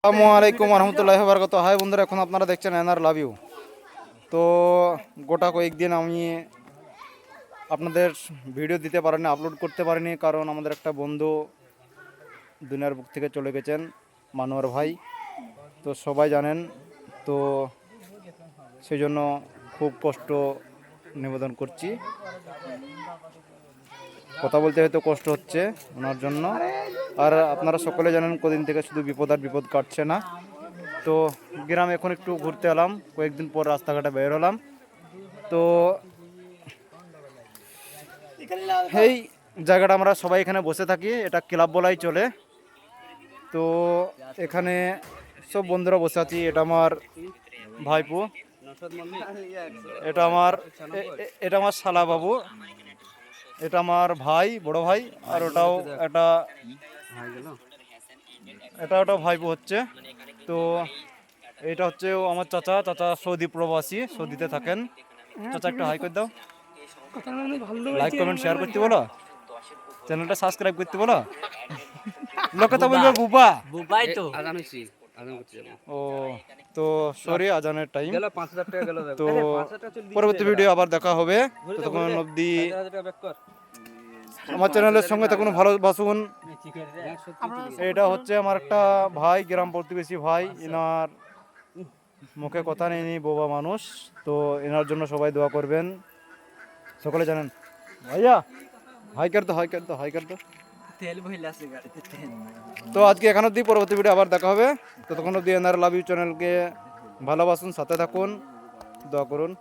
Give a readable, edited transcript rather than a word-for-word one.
আসসালামু আলাইকুম রহমতুল্লাহি ওয়া বারাকাতুহু। হাই বন্ধুরা, এখন আপনারা দেখছেন এনআর লাভ ইউ। তো গোটা কয়েকদিন আমি আপনাদের ভিডিও দিতে পারিনি, আপলোড করতে পারিনি, কারণ আমাদের একটা বন্ধু দুনিয়ার বুক থেকে চলে গেছেন, মানোয়ার ভাই। তো সবাই জানেন, তো সেই জন্য খুব কষ্ট নিবেদন করছি। কথা বলতে হয়তো কষ্ট হচ্ছে ওনার জন্য। আর আপনারা সকলে জানেন কদিন থেকে শুধু বিপদ আর বিপদ কাটছে না। তো গ্রামে এখন একটু ঘুরতে এলাম, কয়েকদিন পর রাস্তাঘাটে বের হলাম। তো এই জায়গাটা আমরা সবাই এখানে বসে থাকি, এটা ক্লাব বলাই চলে। তো এখানে সব বন্ধুরা বসে আছি। এটা আমার ভাইপো, এটা আমার শালা বাবু, এটা আমার ভাই, বড় ভাই। আর ওটাও ওটা ভাইপো হচ্ছে। তো এটা হচ্ছে আমার চাচা। চাচা সৌদি প্রবাসী, সৌদিতে থাকেন। চাচা একটু হাই করে দাও, লাইক কমেন্ট শেয়ার করতে বলো, চ্যানেলটা সাবস্ক্রাইব করতে বলো। লোকে তো বলবে বুবা বুবাই তো আজান হইছি, আজান করতে যাবো। ও। তো সরি, আজানের টাইম। গেল 5,000 টাকা গেল। তো পরবর্তী ভিডিও আবার দেখা হবে। ততক্ষণ অবধি 5,000 টাকা ব্যাক কর। আমার চ্যানেলের সঙ্গে থাকুন, ভালোবাসুন। এটা হচ্ছে আমার একটা ভাই, গ্রাম প্রতিবেশী ভাই। এনার মুখে কথা নেই, বোবা মানুষ। তো এনার জন্য সবাই দোয়া করবেন, সকলে জানেন। ভাইয়া হাই কর দো, হাই কর দো, হাই কর দো। তেল বইলা আছে গাড়িতে তেল। তো আজকে এখান অবধি, পরবর্তী ভিডিও আবার দেখা হবে। ততক্ষণ অবধি এনআর লাভ ইউ চ্যানেলকে ভালোবাসুন, সাথে থাকুন, দোয়া করুন।